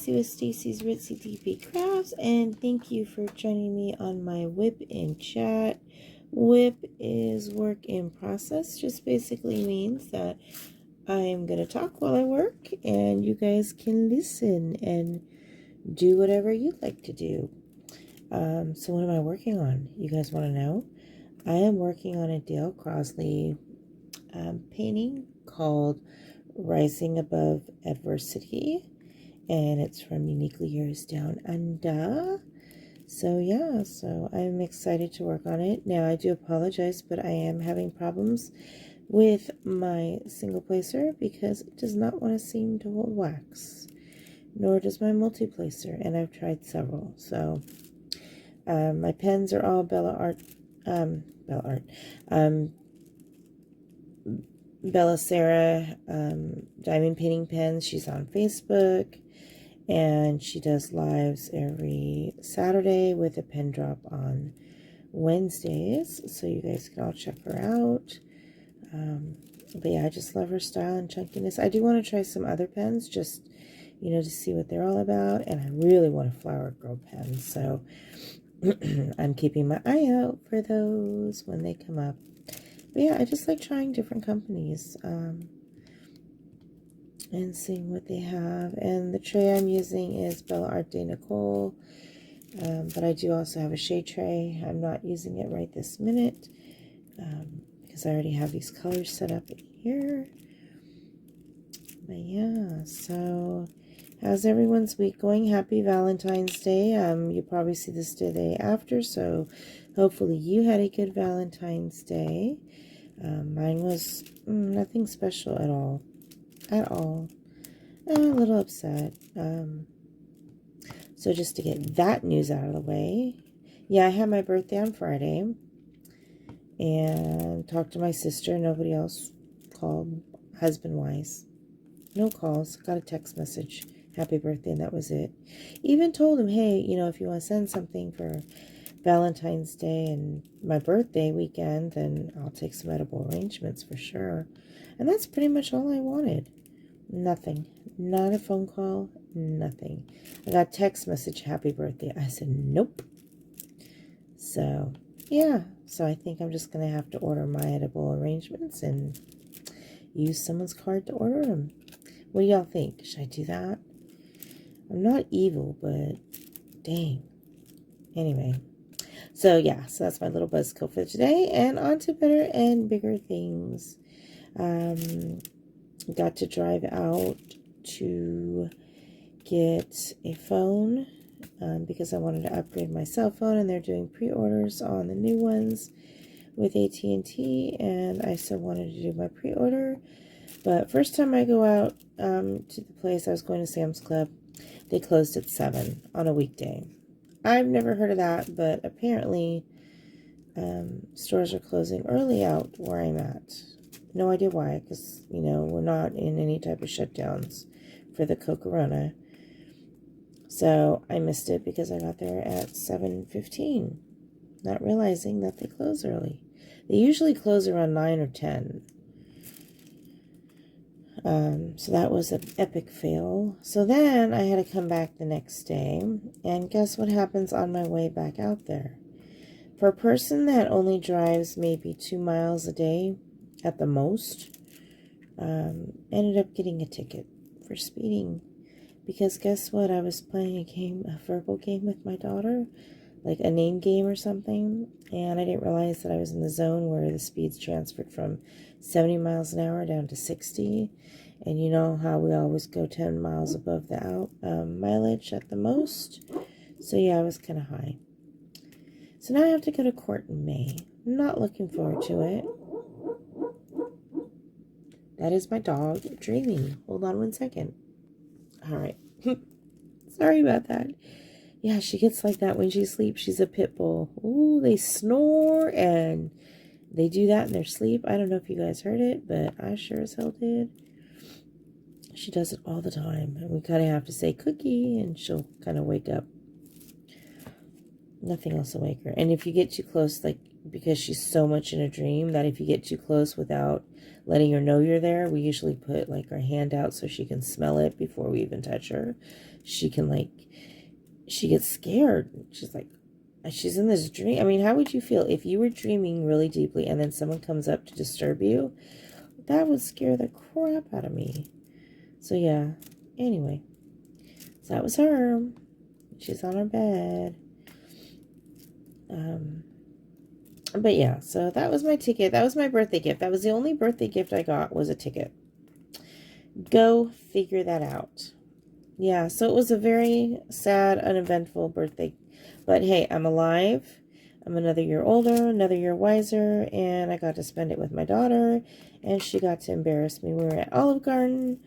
Stacy with Stacy's Ritzy DP Crafts, and thank you for joining me on my WIP in chat. WIP is work in process, just basically means that I'm going to talk while I work, and you guys can listen and do whatever you'd like to do. So what am I working on? You guys want to know? I am working on a Dale Crossley painting called Rising Above Adversity, and it's from Uniquely Yours Down Under. So yeah, so I'm excited to work on it. Now I do apologize, but I am having problems with my single placer because it does not want to seem to hold wax, nor does my multi-placer, and I've tried several. So my pens are all Bella Sarah diamond painting pens. She's on Facebook, and she does lives every Saturday with a pen drop on Wednesdays, so you guys can all check her out. But yeah, I just love her style and chunkiness. I do want to try some other pens, just, you know, to see what they're all about, and I really want a Flower Girl pen, so I'm keeping my eye out for those when they come up. But yeah, I just like trying different companies and seeing what they have. And the tray I'm using is Bella Art de Nicole, but I do also have a shade tray. I'm not using it right this minute because I already have these colors set up in here. But yeah, so how's everyone's week going? Happy Valentine's Day. You probably see this the day after, so hopefully you had a good Valentine's Day. Mine was nothing special at all. A little upset. So just to get that news out of the way, yeah, I had my birthday on Friday and talked to my sister. Nobody else called, husband-wise. No calls. Got a text message. Happy birthday, and that was it. Even told him, hey, you know, if you want to send something for Valentine's Day and my birthday weekend, then I'll take some edible arrangements for sure. And that's pretty much all I wanted. Nothing. Not a phone call. Nothing. I got a text message, happy birthday. I said, nope. So, yeah. So I think I'm just going to have to order my edible arrangements and use someone's card to order them. What do y'all think? Should I do that? I'm not evil, but dang. Anyway. So yeah, so that's my little buzzkill for today. And on to better and bigger things. Got to drive out to get a phone because I wanted to upgrade my cell phone, and they're doing pre-orders on the new ones with AT&T, and I still wanted to do my pre-order. But first time I go out to the place, I was going to Sam's Club. They closed at 7 on a weekday. I've never heard of that, but apparently stores are closing early out where I'm at. No idea why, because, you know, we're not in any type of shutdowns for the Corona. So I missed it because I got there at 7:15, not realizing that they close early. They usually close around 9 or 10. So that was an epic fail. So then I had to come back the next day, and guess what happens on my way back out there? For a person that only drives maybe 2 miles a day at the most, ended up getting a ticket for speeding. Because guess what? I was playing a game, a verbal game with my daughter, like a name game or something, and I didn't realize that I was in the zone where the speeds transferred from 70 miles an hour down to 60. And you know how we always go 10 miles above the mileage at the most. So yeah, I was kind of high. So now I have to go to court in May. I'm not looking forward to it. That is my dog dreaming. Hold on 1 second. All right. Sorry about that. Yeah, she gets like that when she sleeps. She's a pit bull. Ooh, they snore and they do that in their sleep. I don't know if you guys heard it, but I sure as hell did. She does it all the time. And we kind of have to say cookie, and she'll kind of wake up. Nothing else will wake her. And if you get too close, like because she's so much in a dream that if you get too close without letting her know you're there, we usually put like our hand out so she can smell it before we even touch her. She can like, she gets scared. She's like, she's in this dream. I mean, how would you feel if you were dreaming really deeply and then someone comes up to disturb you? That would scare the crap out of me. So yeah, anyway, so that was her. She's on her bed. But yeah, so that was my ticket. That was my birthday gift. That was the only birthday gift I got, was a ticket. Go figure that out. Yeah, so it was a very sad, uneventful birthday. But hey, I'm alive. I'm another year older, another year wiser, and I got to spend it with my daughter, and she got to embarrass me. We were at Olive Garden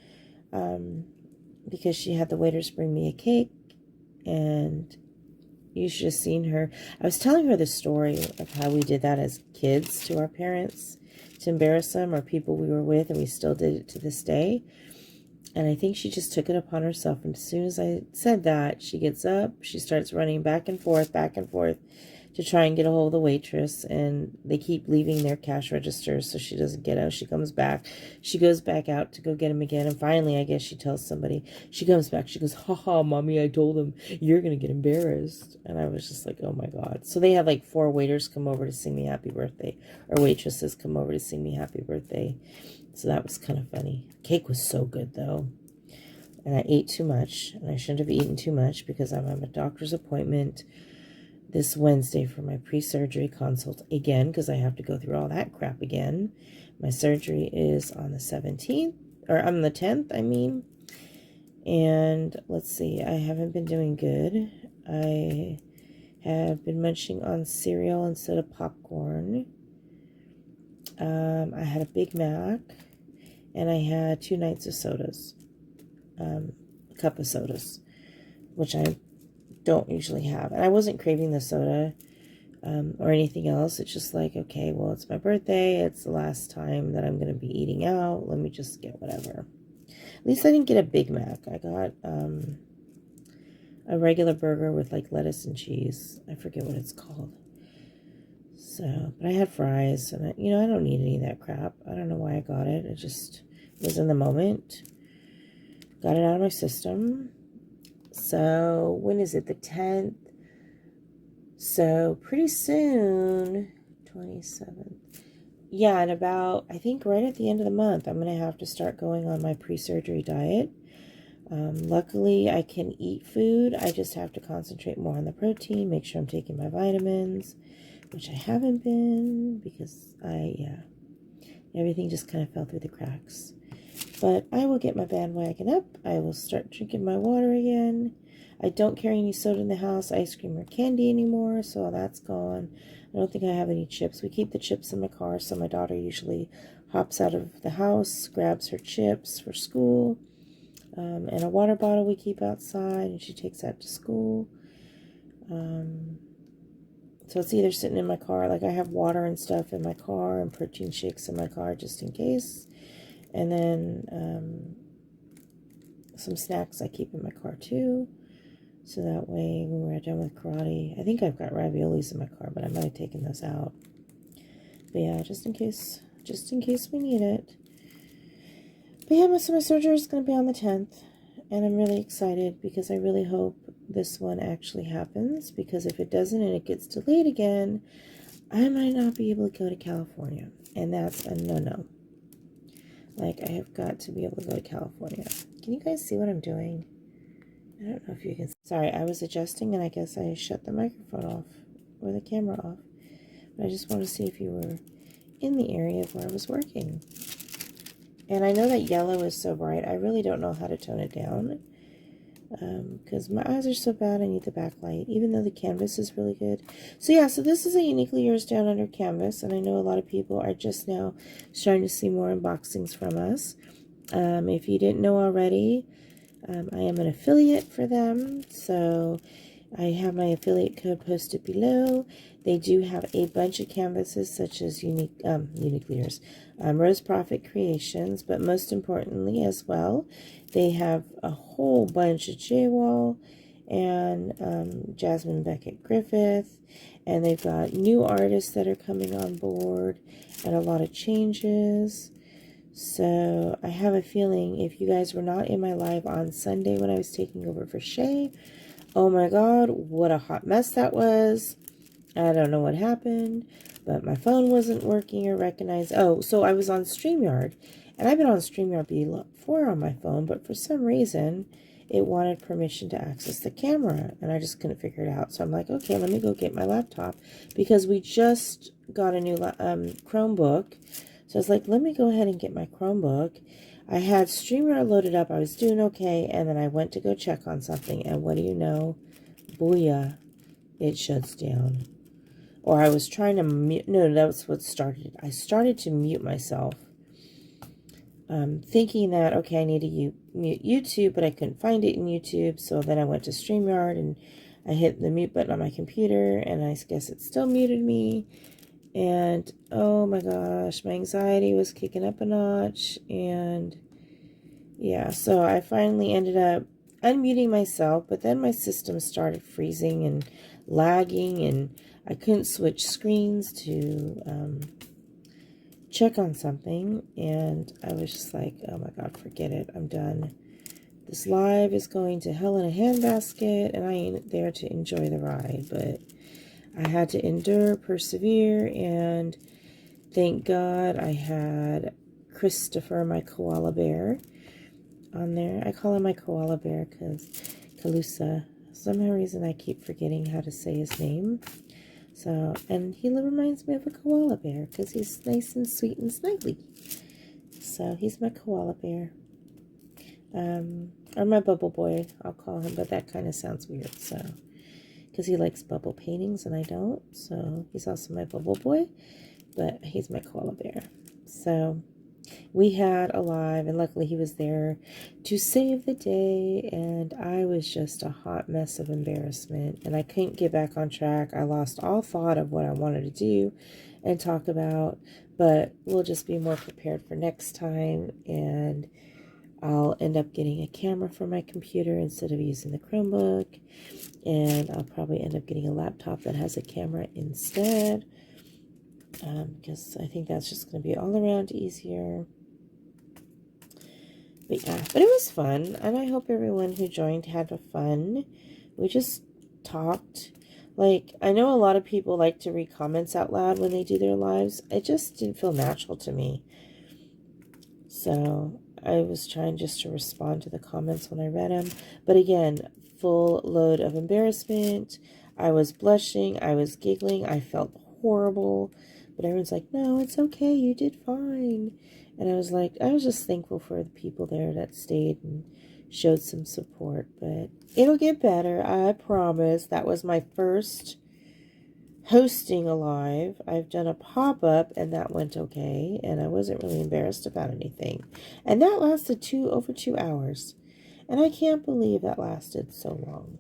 because she had the waiters bring me a cake, and you should have seen her. I was telling her the story of how we did that as kids to our parents to embarrass them or people we were with, and we still did it to this day. And I think she just took it upon herself. And as soon as I said that, she gets up, she starts running back and forth to try and get a hold of the waitress. And they keep leaving their cash registers so she doesn't get out. She comes back. She goes back out to go get him again. And finally, I guess she tells somebody. She comes back. She goes, haha, mommy, I told him you're going to get embarrassed. And I was just like, oh my God. So they had like 4 waiters come over to sing me happy birthday. Or waitresses come over to sing me happy birthday. So that was kind of funny. Cake was so good, though. And I ate too much. And I shouldn't have eaten too much because I'm at a doctor's appointment this Wednesday for my pre-surgery consult again, because I have to go through all that crap again. My surgery is on the 17th. Or on the 10th, I mean. And let's see. I haven't been doing good. I have been munching on cereal instead of popcorn. I had a Big Mac. And I had 2 nights of sodas, a cup of sodas, which I don't usually have. And I wasn't craving the soda or anything else. It's just like, okay, well, it's my birthday. It's the last time that I'm going to be eating out. Let me just get whatever. At least I didn't get a Big Mac. I got a regular burger with like lettuce and cheese. I forget what it's called. So, but I had fries, and I don't need any of that crap. I don't know why I got it. It just was in the moment. Got it out of my system. So, when is it? The 10th. So, pretty soon, 27th. Yeah, and about, I think right at the end of the month, I'm going to have to start going on my pre-surgery diet. Luckily, I can eat food. I just have to concentrate more on the protein, make sure I'm taking my vitamins, which I haven't been because everything just kind of fell through the cracks. But I will get my bandwagon up. I will start drinking my water again. I don't carry any soda in the house, ice cream or candy anymore, so that's gone. I don't think I have any chips. We keep the chips in my car, so my daughter usually hops out of the house, grabs her chips for school, and a water bottle we keep outside, and she takes that to school. So it's either sitting in my car, like I have water and stuff in my car and protein shakes in my car just in case. And then some snacks I keep in my car too. So that way when we're done with karate, I think I've got raviolis in my car, but I might have taken those out. But yeah, just in case we need it. But yeah, so my surgery is going to be on the 10th. And I'm really excited because I really hope this one actually happens. Because if it doesn't and it gets delayed again, I might not be able to go to California. And that's a no-no. Like, I have got to be able to go to California. Can you guys see what I'm doing? I don't know if you can. Sorry, I was adjusting and I guess I shut the microphone off. Or the camera off. But I just want to see if you were in the area of where I was working. And I know that yellow is so bright. I really don't know how to tone it down. Because my eyes are so bad, I need the backlight. Even though the canvas is really good. So yeah, so this is a Uniquely Yours Down Under canvas. And I know a lot of people are just now starting to see more unboxings from us. If you didn't know already, I am an affiliate for them. So I have my affiliate code posted below. They do have a bunch of canvases such as Uniquely Yours, Rose Profit Creations, but most importantly as well, they have a whole bunch of J-Wall and Jasmine Beckett Griffith And they've got new artists that are coming on board and a lot of changes. So I have a feeling if you guys were not in my live on Sunday when I was taking over for Shay, oh my God, what a hot mess that was. I don't know what happened, but my phone wasn't working or recognized. Oh, so I was on StreamYard, and I've been on StreamYard before on my phone, but for some reason, it wanted permission to access the camera, and I just couldn't figure it out. So I'm like, okay, let me go get my laptop, because we just got a new Chromebook. So I was like, let me go ahead and get my Chromebook. I had StreamYard loaded up. I was doing okay, and then I went to go check on something, and what do you know? Booyah, it shuts down. Or I was trying to mute. No, that's what started. I started to mute myself, thinking that, okay, I need to mute YouTube, but I couldn't find it in YouTube. So then I went to StreamYard, and I hit the mute button on my computer, and I guess it still muted me. And oh my gosh, my anxiety was kicking up a notch. And yeah, so I finally ended up unmuting myself, but then my system started freezing and lagging, and I couldn't switch screens to check on something, and I was just like, oh my God, forget it. I'm done. This live is going to hell in a handbasket, and I ain't there to enjoy the ride, but I had to endure, persevere, and thank God I had Christopher, my koala bear, on there. I call him my koala bear because Calusa, somehow reason I keep forgetting how to say his name. So, and he reminds me of a koala bear because he's nice and sweet and snuggly. So he's my koala bear. Or my bubble boy, I'll call him, but that kind of sounds weird. So, because he likes bubble paintings and I don't. So he's also my bubble boy, but he's my koala bear. So we had a live, and luckily he was there to save the day, and I was just a hot mess of embarrassment, and I couldn't get back on track. I lost all thought of what I wanted to do and talk about, but we'll just be more prepared for next time, and I'll end up getting a camera for my computer instead of using the Chromebook, and I'll probably end up getting a laptop that has a camera instead. Because I think that's just going to be all around easier. But yeah, but it was fun, and I hope everyone who joined had fun. We just talked. Like, I know a lot of people like to read comments out loud when they do their lives. It just didn't feel natural to me. So I was trying just to respond to the comments when I read them. But again, full load of embarrassment. I was blushing. I was giggling. I felt horrible. But everyone's like, no, it's okay. You did fine. And I was like, I was just thankful for the people there that stayed and showed some support. But it'll get better. I promise. That was my first hosting a live. I've done a pop-up, and that went okay. And I wasn't really embarrassed about anything. And that lasted over 2 hours. And I can't believe that lasted so long.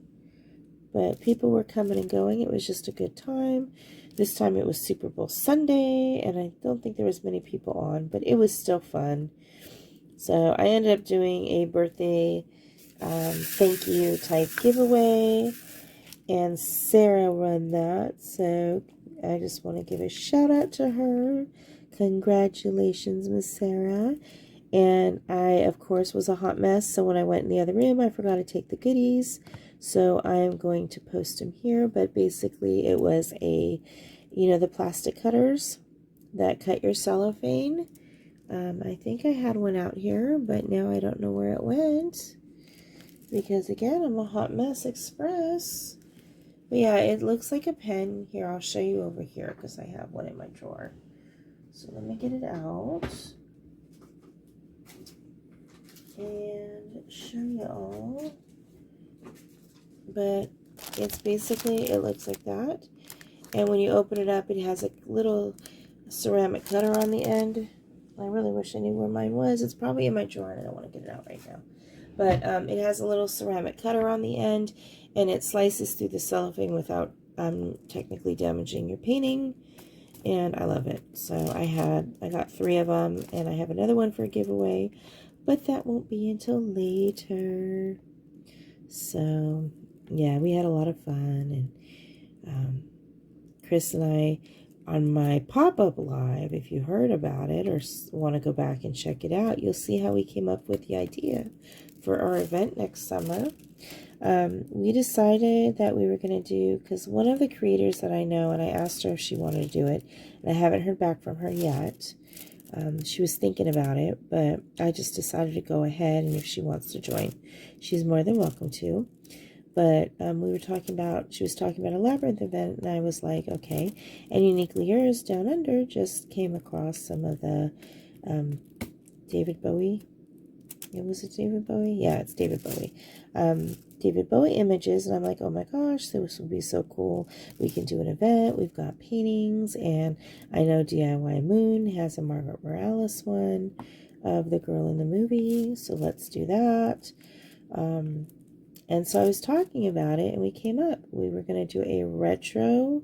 But people were coming and going. It was just a good time. This time it was Super Bowl Sunday, and I don't think there was many people on, but it was still fun. So I ended up doing a birthday thank you type giveaway, and Sarah run that. So I just want to give a shout out to her. Congratulations, Miss Sarah. And I, of course, was a hot mess. So when I went in the other room, I forgot to take the goodies. So I am going to post them here. But basically, it was the plastic cutters that cut your cellophane. I think I had one out here, but now I don't know where it went. Because, again, I'm a hot mess express. But yeah, it looks like a pen. Here, I'll show you over here because I have one in my drawer. So let me get it out and show you all. But it's basically, it looks like that. And when you open it up, it has a little ceramic cutter on the end. I really wish I knew where mine was. It's probably in my drawer, and I don't want to get it out right now. But it has a little ceramic cutter on the end, and it slices through the cellophane without technically damaging your painting. And I love it. So I got 3 of them, and I have another one for a giveaway, but that won't be until later. So yeah, we had a lot of fun, and Chris and I on my pop-up live, if you heard about it or want to go back and check it out, you'll see how we came up with the idea for our event next summer. We decided that we were going to do, because one of the creators that I know, and I asked her if she wanted to do it, and I haven't heard back from her yet. She was thinking about it, but I just decided to go ahead, and if she wants to join, she's more than welcome to. But we were talking about, she was talking about a labyrinth event, and I was like, okay. And Uniquely Yours Down Under just came across some of the David Bowie. Was it David Bowie? Yeah, it's David Bowie. David Bowie images, and I'm like, oh my gosh, this would be so cool. We can do an event. We've got paintings, and I know DIY Moon has a Margaret Morales one of the girl in the movie, so let's do that. And so I was talking about it, and we came up. We were going to do a retro,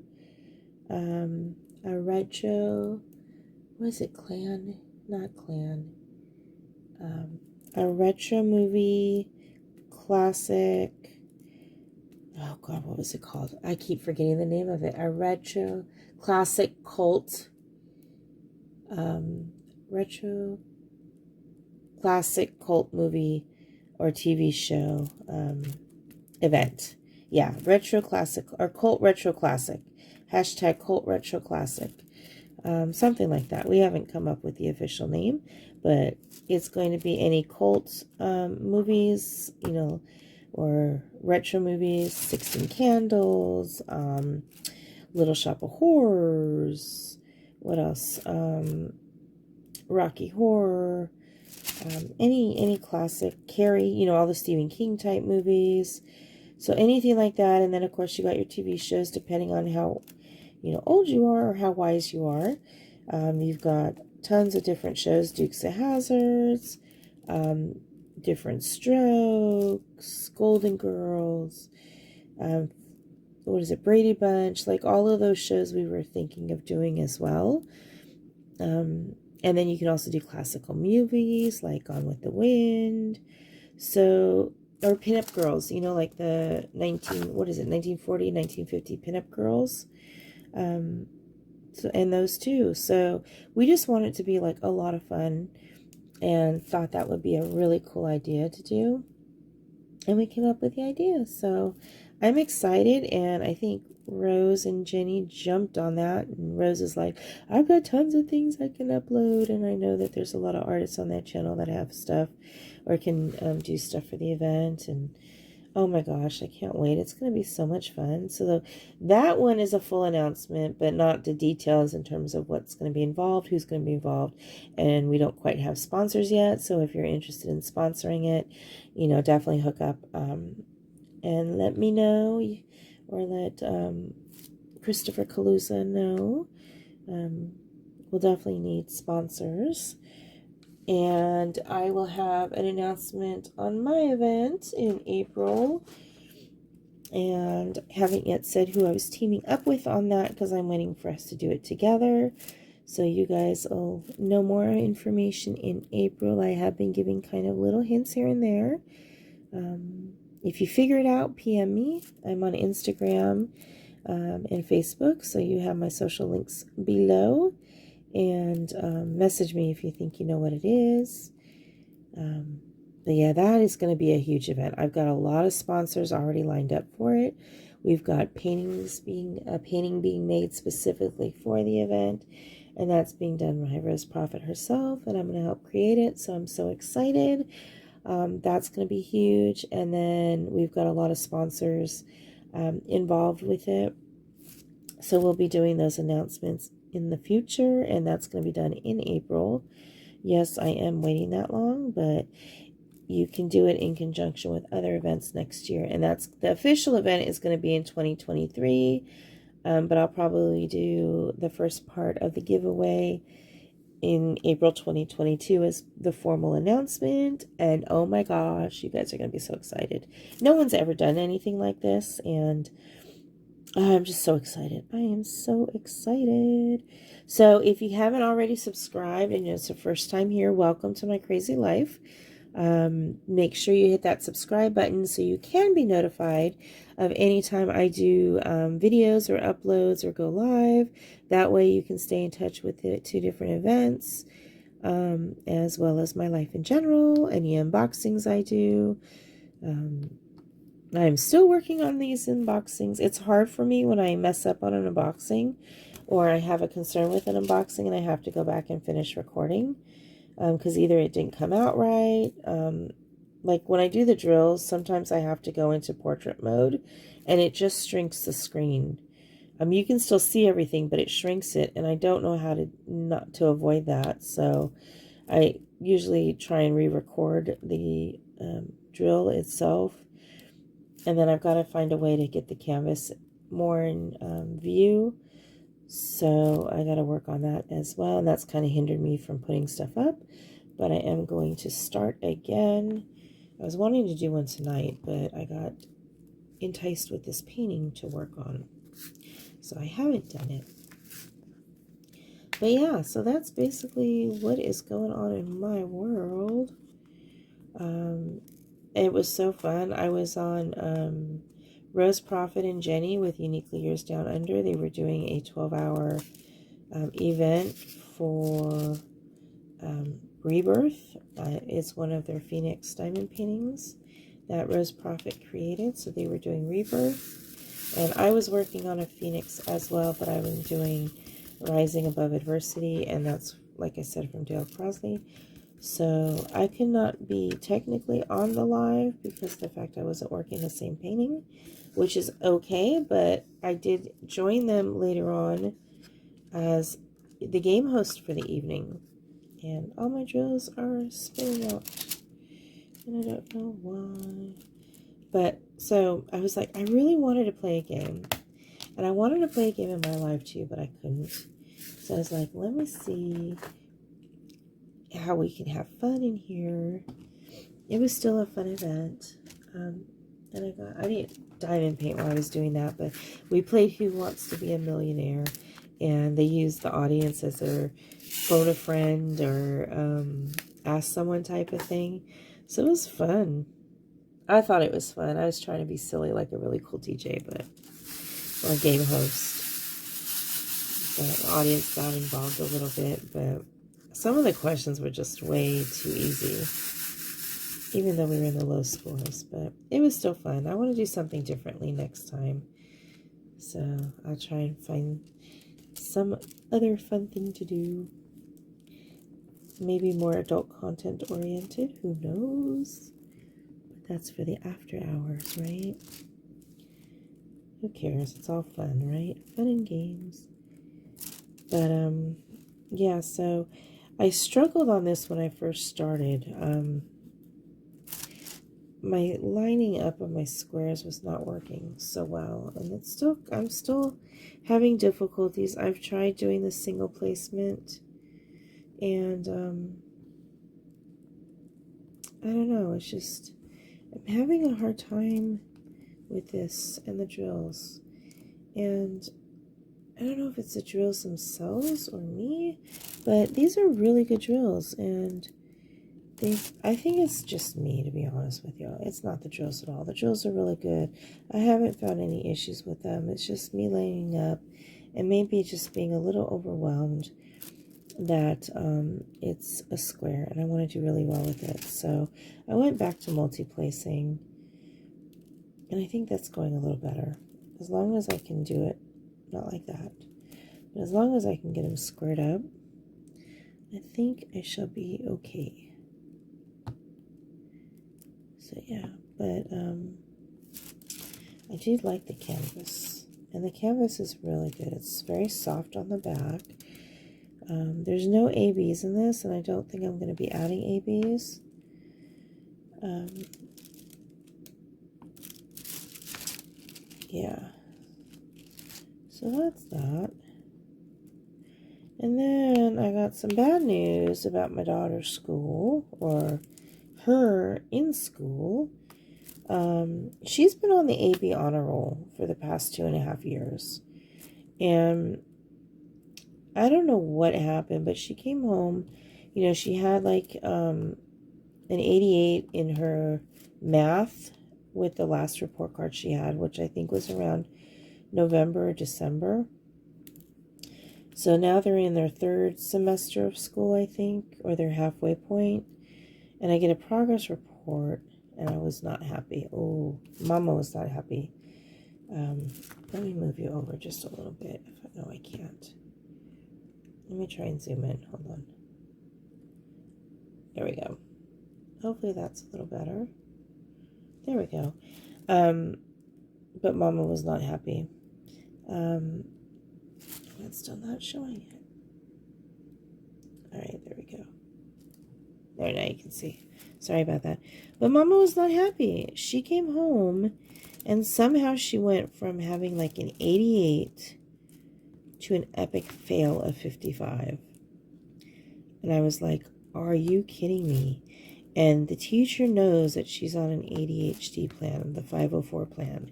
what is it, Clan? Not Clan. A retro movie classic. Oh God, what was it called? I keep forgetting the name of it. A retro classic cult. Retro classic cult movie or TV show event. Yeah, retro classic or cult retro classic. Hashtag cult retro classic. Something like that. We haven't come up with the official name, but it's going to be any cult movies, or retro movies, 16 Candles, Little Shop of Horrors, what else? Rocky Horror, any classic, Carrie, all the Stephen King type movies. So anything like that. And then of course you got your TV shows depending on how old you are or how wise you are. You've got tons of different shows, Dukes of Hazzards, Different Strokes, Golden Girls, what is it, Brady Bunch, like all of those shows we were thinking of doing as well. And then you can also do classical movies like Gone with the Wind. So, or pinup girls, like the 1940, 1950 pinup girls. So, and those too. So we just want it to be like a lot of fun and thought that would be a really cool idea to do. And we came up with the idea. So I'm excited, and I think Rose and Jenny jumped on that. And Rose is like, I've got tons of things I can upload. And I know that there's a lot of artists on that channel that have stuff or can do stuff for the event. And oh my gosh, I can't wait. It's going to be so much fun. So that one is a full announcement, but not the details in terms of what's going to be involved, who's going to be involved. And we don't quite have sponsors yet. So if you're interested in sponsoring it, definitely hook up and let me know, or let Christopher Kaluza know. We'll definitely need sponsors. And I will have an announcement on my event in April. And haven't yet said who I was teaming up with on that, because I'm waiting for us to do it together. So you guys will know more information in April. I have been giving kind of little hints here and there. If you figure it out, PM me. I'm on Instagram and Facebook. So you have my social links below. And message me if you think you know what it is. But yeah, that is going to be a huge event. I've got a lot of sponsors already lined up for it. We've got a painting being made specifically for the event, and that's being done by Rose Prophet herself, and I'm going to help create it. So I'm so excited. That's going to be huge. And then we've got a lot of sponsors involved with it. So we'll be doing those announcements in the future, and that's going to be done in April. Yes, I am waiting that long, but you can do it in conjunction with other events next year. And that's the official event is going to be in 2023, but I'll probably do the first part of the giveaway in April 2022 as the formal announcement. And oh my gosh, you guys are going to be so excited. No one's ever done anything like this, and I'm just so excited. I am so excited. So if you haven't already subscribed and it's the first time here, welcome to my crazy life. Make sure you hit that subscribe button so you can be notified of any time I do videos or uploads or go live. That way you can stay in touch with the 2 different events, as well as my life in general, any unboxings I do. I'm still working on these unboxings. It's hard for me when I mess up on an unboxing or I have a concern with an unboxing and I have to go back and finish recording. Because either it didn't come out right. Like when I do the drills, sometimes I have to go into portrait mode and it just shrinks the screen. You can still see everything, but it shrinks it, and I don't know how to not to avoid that. So I usually try and re-record the drill itself, and then I've got to find a way to get the canvas more in view. So I got to work on that as well, and that's kind of hindered me from putting stuff up, but I am going to start again. I was wanting to do one tonight, but I got enticed with this painting to work on, so I haven't done it. But yeah, so that's basically what is going on in my world. It was so fun. I was on Rose, Prophet, and Jenny with Uniquely Yours Down Under. They were doing a 12-hour event for Rebirth. It's one of their Phoenix diamond paintings that Rose Prophet created. So they were doing Rebirth. And I was working on a Phoenix as well, but I was doing Rising Above Adversity. And that's, like I said, from Dale Crossley. So I could not be technically on the live because of the fact I wasn't working the same painting, which is okay, but I did join them later on as the game host for the evening. And all my drills are spinning out, and I don't know why. But so I was like, I really wanted to play a game, and I wanted to play a game in my live too, but I couldn't. So I was like, let me see how we can have fun in here. It was still a fun event. And I didn't diamond paint while I was doing that, but we played Who Wants to Be a Millionaire, and they used the audience as their phone a friend or ask someone type of thing. So it was fun. I thought it was fun. I was trying to be silly like a really cool DJ, or a game host. The audience got involved a little bit, but some of the questions were just way too easy, even though we were in the low scores, but it was still fun. I want to do something differently next time, so I'll try and find some other fun thing to do. Maybe more adult content oriented, who knows? But that's for the after hours, right? Who cares? It's all fun, right? Fun and games. But yeah, so I struggled on this when I first started. My lining up of my squares was not working so well, and I'm still having difficulties. I've tried doing the single placement, and I don't know, it's just I'm having a hard time with this and the drills, and I don't know if it's the drills themselves or me, but these are really good drills, and I think it's just me, to be honest with you. It's not the drills at all. The drills are really good. I haven't found any issues with them. It's just me laying up and maybe just being a little overwhelmed that it's a square and I want to do really well with it. So I went back to multi-placing, and I think that's going a little better. As long as I can do it, not like that, but as long as I can get them squared up, I think I shall be okay. So yeah, but I do like the canvas, and the canvas is really good. It's very soft on the back. There's no ABs in this, and I don't think I'm going to be adding ABs. Yeah, so that's that. And then I got some bad news about my daughter's school, or her in school. She's been on the AB honor roll for the past 2.5 years, and I don't know what happened, but she came home, you know, she had like an an 88 in her math with the last report card she had, which I think was around November or December. So now they're in their third semester of school, I think, or their halfway point. And I get a progress report, and I was not happy. Oh, Mama was not happy. Let me move you over just a little bit. No, I can't. Let me try and zoom in. Hold on. There we go. Hopefully that's a little better. There we go. But Mama was not happy. It's still not showing it. All right, there we go. There, now you can see. Sorry about that. But Mama was not happy. She came home, and somehow she went from having like an 88 to an epic fail of 55. And I was like, are you kidding me? And the teacher knows that she's on an ADHD plan, the 504 plan.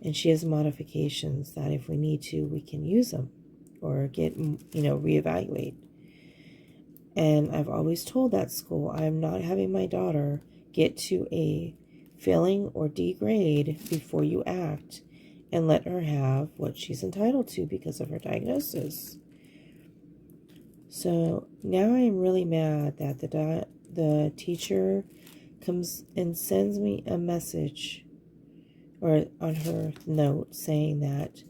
And she has modifications that if we need to, we can use them or get, reevaluate. And I've always told that school, I'm not having my daughter get to a failing or D grade before you act and let her have what she's entitled to because of her diagnosis. So now I am really mad that the teacher comes and sends me a message or on her note saying that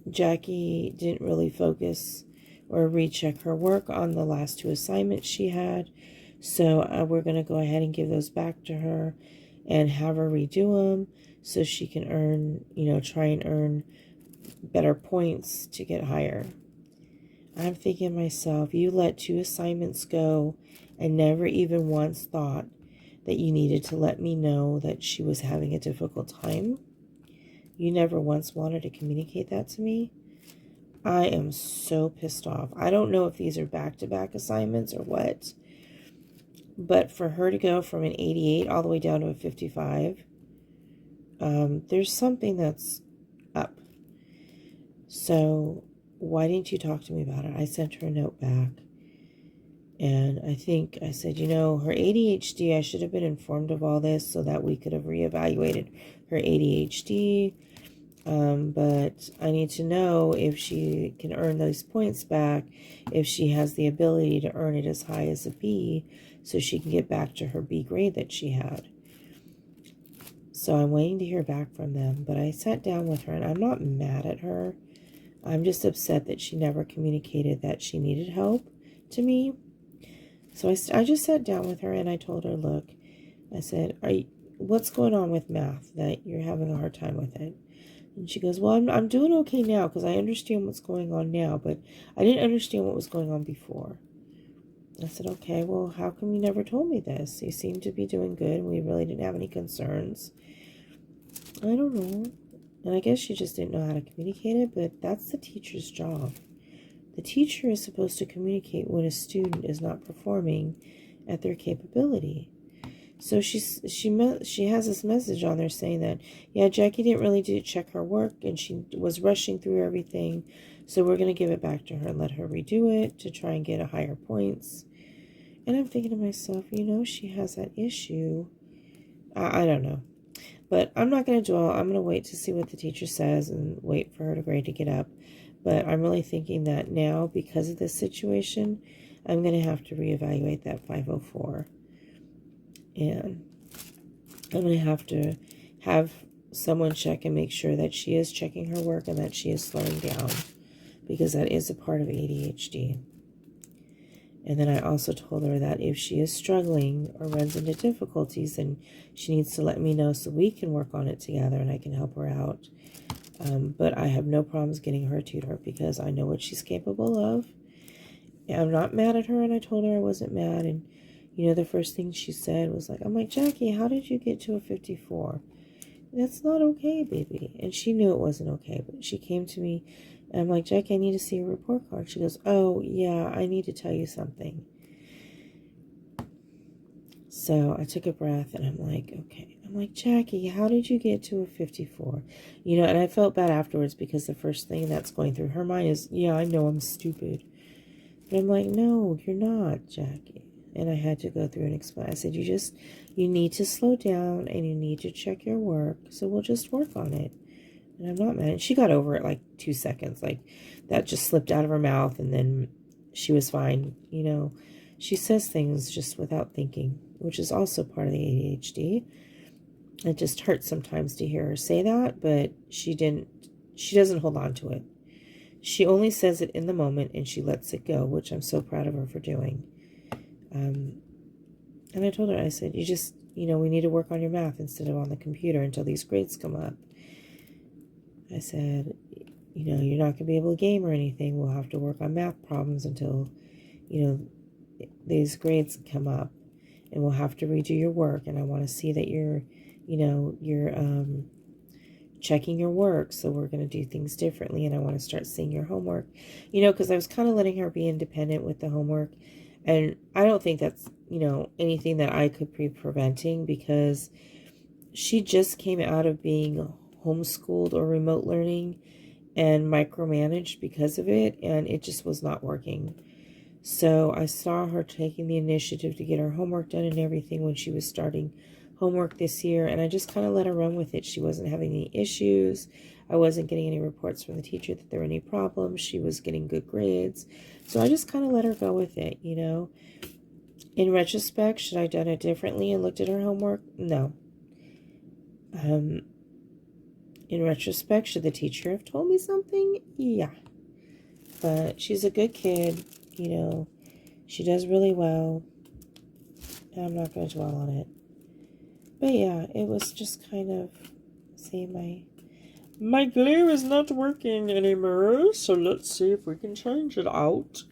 Jackie didn't really focus or recheck her work on the last 2 assignments she had. So we're going to go ahead and give those back to her and have her redo them so she can earn, try and earn better points to get higher. I'm thinking to myself, you let 2 assignments go and never even once thought that you needed to let me know that she was having a difficult time. You never once wanted to communicate that to me. I am so pissed off. I don't know if these are back-to-back assignments or what, but for her to go from an 88 all the way down to a 55, there's something that's up. So why didn't you talk to me about it? I sent her a note back. And I think I said, her ADHD, I should have been informed of all this so that we could have reevaluated her ADHD. But I need to know if she can earn those points back, if she has the ability to earn it as high as a B, so she can get back to her B grade that she had. So I'm waiting to hear back from them. But I sat down with her, and I'm not mad at her. I'm just upset that she never communicated that she needed help to me. So I just sat down with her, and I told her, look, I said, what's going on with math that you're having a hard time with it? And she goes, well, I'm doing okay now because I understand what's going on now, but I didn't understand what was going on before. I said, okay, well, how come you never told me this? You seem to be doing good, and we really didn't have any concerns. I don't know. And I guess she just didn't know how to communicate it, but that's the teacher's job. The teacher is supposed to communicate when a student is not performing at their capability. So she has this message on there saying that, yeah, Jackie didn't really check her work, and she was rushing through everything. So we're going to give it back to her and let her redo it to try and get a higher points. And I'm thinking to myself, she has that issue. I don't know. But I'm not going to dwell. I'm going to wait to see what the teacher says and wait for her to grade to get up. But I'm really thinking that now, because of this situation, I'm going to have to reevaluate that 504. And I'm going to have someone check and make sure that she is checking her work and that she is slowing down, because that is a part of ADHD. And then I also told her that if she is struggling or runs into difficulties, then she needs to let me know so we can work on it together and I can help her out. But I have no problems getting her a tutor because I know what she's capable of. And I'm not mad at her, and I told her I wasn't mad. And, the first thing she said was like, I'm like, Jackie, how did you get to a 54? That's not okay, baby. And she knew it wasn't okay, but she came to me, and I'm like, Jackie, I need to see your report card. She goes, oh, yeah, I need to tell you something. So I took a breath, and I'm like, okay. I'm like, Jackie, how did you get to a 54? And I felt bad afterwards because the first thing that's going through her mind is, yeah, I know I'm stupid. But I'm like, no, you're not, Jackie. And I had to go through and explain. I said, you need to slow down and you need to check your work. So we'll just work on it. And I'm not mad. She got over it like 2 seconds. Like that just slipped out of her mouth and then she was fine. You know, she says things just without thinking, which is also part of the ADHD. It just hurts sometimes to hear her say that, but she doesn't hold on to it. She only says it in the moment and she lets it go, which I'm so proud of her for doing. And I told her, I said, we need to work on your math instead of on the computer until these grades come up. I said, you're not going to be able to game or anything. We'll have to work on math problems until, these grades come up. And we'll have to redo your work. And I want to see that you're checking your work. So we're going to do things differently. And I want to start seeing your homework. Because I was kind of letting her be independent with the homework. And I don't think that's, anything that I could be preventing, because she just came out of being homeschooled or remote learning and micromanaged because of it. And it just was not working. So I saw her taking the initiative to get her homework done and everything when she was starting homework this year. And I just kind of let her run with it. She wasn't having any issues. I wasn't getting any reports from the teacher that there were any problems. She was getting good grades. So I just kind of let her go with it, In retrospect, should I have done it differently and looked at her homework? No. In retrospect, should the teacher have told me something? Yeah. But she's a good kid, She does really well. I'm not going to dwell on it. But yeah, it was just kind of, see, my glue is not working anymore, so let's see if we can change it out.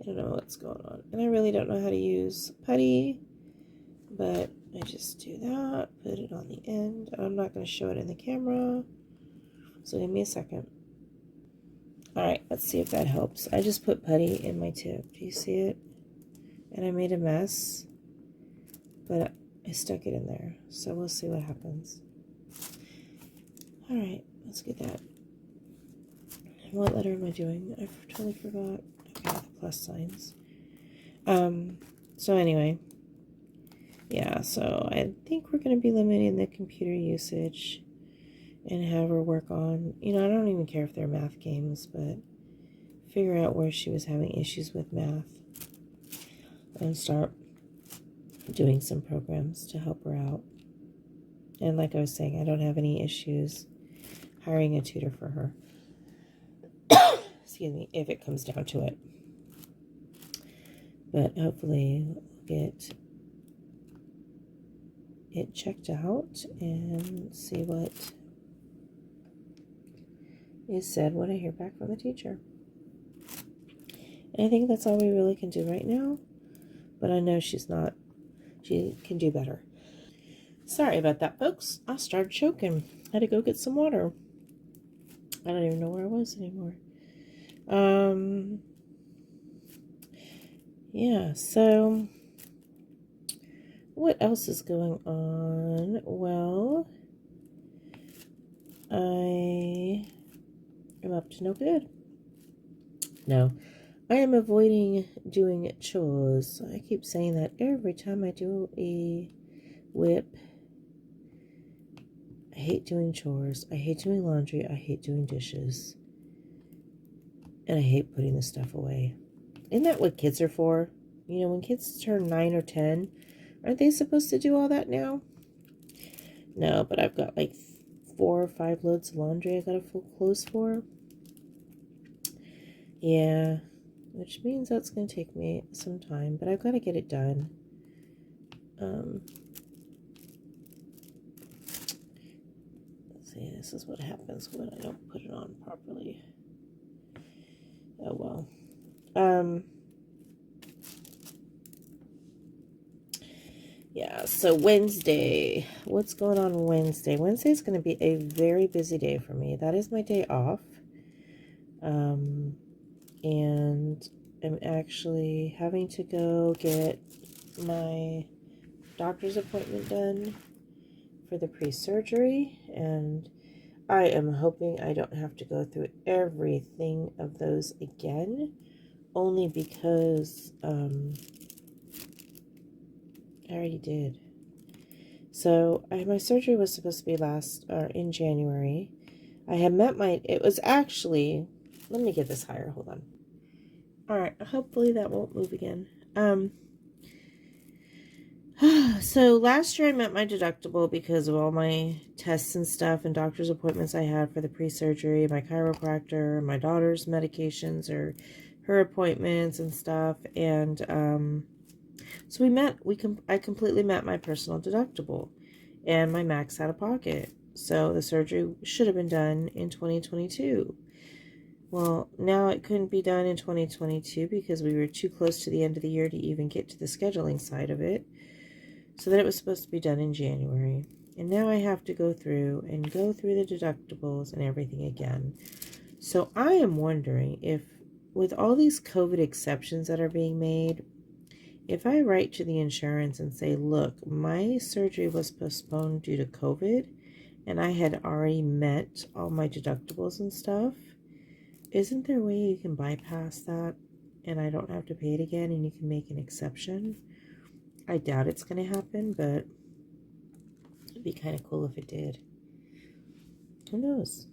I don't know what's going on. And I really don't know how to use putty, but I just do that, put it on the end. I'm not going to show it in the camera, so give me a second. Alright, let's see if that helps. I just put putty in my tip. Do you see it? And I made a mess, but I stuck it in there. So we'll see what happens. Alright, let's get that. What letter am I doing? I totally forgot. Okay, the plus signs. So anyway. Yeah, so I think we're going to be limiting the computer usage and have her work on, I don't even care if they're math games, but figure out where she was having issues with math and start doing some programs to help her out. And like I was saying, I don't have any issues hiring a tutor for her. Excuse me, if it comes down to it. But hopefully we'll get it checked out and see what is said when I hear back from the teacher. And I think that's all we really can do right now. But I know she can do better. Sorry about that, folks. I started choking. I had to go get some water. I don't even know where I was anymore. Yeah, so what else is going on? Well, I am up to no good. No, I am avoiding doing chores. I keep saying that every time I do a WIP. I hate doing chores. I hate doing laundry. I hate doing dishes. And I hate putting the stuff away. Isn't that what kids are for? When kids turn 9 or 10, aren't they supposed to do all that now? No, but I've got like 4 or 5 loads of laundry I gotta fold clothes for. Yeah, which means that's gonna take me some time, but I've got to get it done. Let's see, this is what happens when I don't put it on properly. Oh well. Yeah, so Wednesday. What's going on Wednesday? Wednesday is going to be a very busy day for me. That is my day off. And I'm actually having to go get my doctor's appointment done for the pre-surgery. And I am hoping I don't have to go through everything of those again. only because I already did. So my surgery was supposed to be in January. I had met it was actually, let me get this higher, hold on. All right, hopefully that won't move again. So last year I met my deductible because of all my tests and stuff and doctor's appointments I had for the pre-surgery, my chiropractor, my daughter's medications or her appointments and stuff. And so I completely met my personal deductible and my max out of pocket. So the surgery should have been done in 2022. Well, now it couldn't be done in 2022 because we were too close to the end of the year to even get to the scheduling side of it. So then it was supposed to be done in January. And now I have to go through the deductibles and everything again. So I am wondering if, with all these COVID exceptions that are being made, if I write to the insurance and say, look, my surgery was postponed due to COVID, and I had already met all my deductibles and stuff, isn't there a way you can bypass that and I don't have to pay it again and you can make an exception? I doubt it's going to happen, but it'd be kind of cool if it did. Who knows?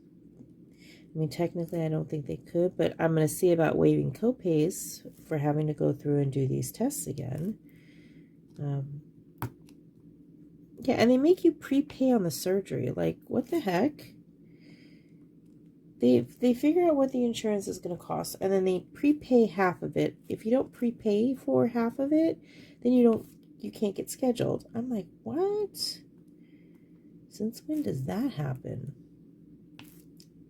I mean, technically, I don't think they could, but I'm going to see about waiving copays for having to go through and do these tests again. Yeah, and they make you prepay on the surgery. Like, what the heck? They figure out what the insurance is going to cost, and then they prepay half of it. If you don't prepay for half of it, then you can't get scheduled. I'm like, what? Since when does that happen?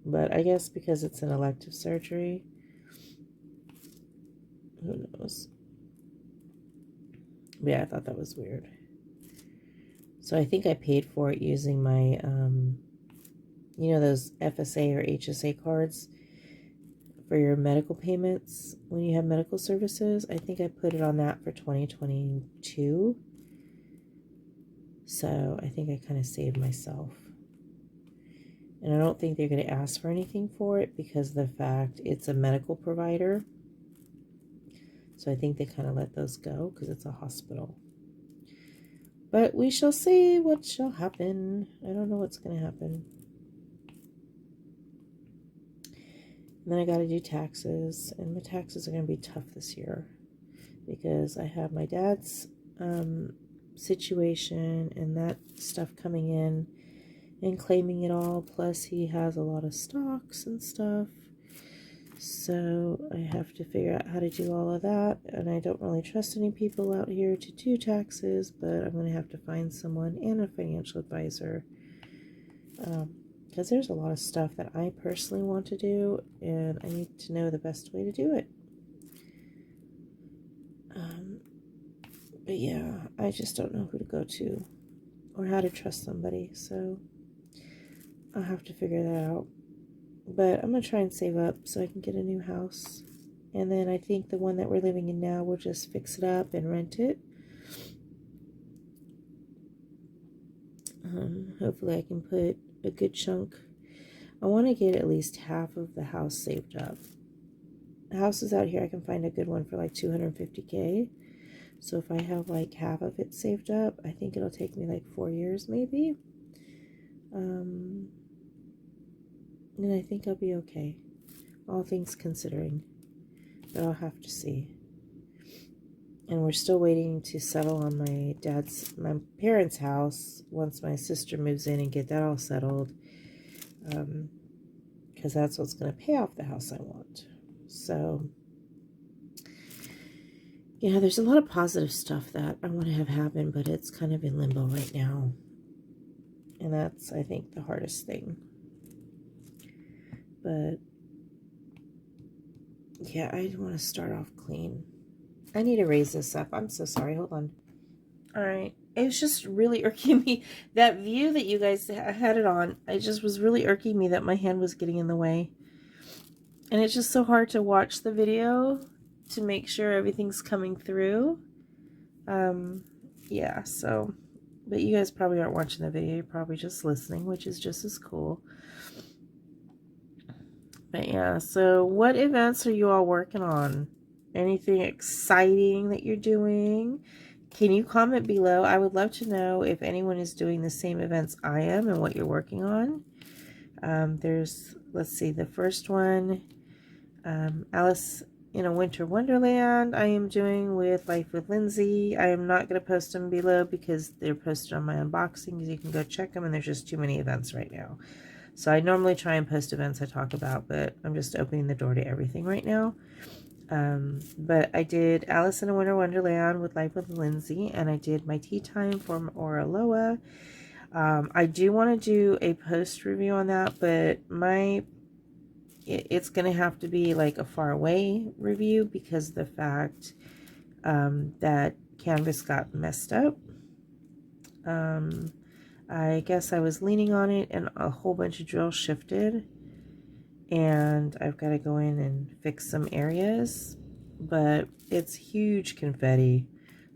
But I guess because it's an elective surgery, who knows? But yeah, I thought that was weird. So I think I paid for it using my, you know, those FSA or HSA cards for your medical payments when you have medical services. I think I put it on that for 2022. So I think I kind of saved myself. And I don't think they're going to ask for anything for it because of the fact it's a medical provider. So I think they kind of let those go because it's a hospital. But we shall see what shall happen. I don't know what's going to happen. And then I got to do taxes. And my taxes are going to be tough this year because I have my dad's situation and that stuff coming in and claiming it all. Plus he has a lot of stocks and stuff. So I have to figure out how to do all of that. And I don't really trust any people out here to do taxes, but I'm going to have to find someone and a financial advisor. Because there's a lot of stuff that I personally want to do, and I need to know the best way to do it. But yeah, I just don't know who to go to or how to trust somebody. So I'll have to figure that out. But I'm going to try and save up so I can get a new house. And then I think the one that we're living in now, we'll just fix it up and rent it. Hopefully I can put a good chunk. I want to get at least half of the house saved up. Houses out here, I can find a good one for like $250K. So if I have like half of it saved up, I think it'll take me like 4 years maybe. And I think I'll be okay, all things considering, but I'll have to see. And we're still waiting to settle on my parents' house once my sister moves in and get that all settled, because that's what's going to pay off the house I want. So yeah, there's a lot of positive stuff that I want to have happen, but it's kind of in limbo right now. And that's, I think, the hardest thing. But yeah, I want to start off clean. I need to raise this up. I'm so sorry. Hold on. All right. It was just really irking me. That view that you guys had it on, it just was really irking me that my hand was getting in the way. And it's just so hard to watch the video to make sure everything's coming through. Yeah, so, but you guys probably aren't watching the video. You're probably just listening, which is just as cool. But yeah, so what events are you all working on? Anything exciting that you're doing? Can you comment below? I would love to know if anyone is doing the same events I am and what you're working on. Let's see, the first one, Alice in a Winter Wonderland, I am doing with Life with Lindsay. I am not going to post them below because they're posted on my unboxing. You can go check them, and there's just too many events right now. So I normally try and post events I talk about, but I'm just opening the door to everything right now. But I did Alice in a Winter Wonderland with Life with Lindsay, and I did my tea time for Oraloa. I do want to do a post review on that, but it's going to have to be like a far away review because of the fact that canvas got messed up. I guess I was leaning on it and a whole bunch of drills shifted, and I've got to go in and fix some areas, but it's huge confetti.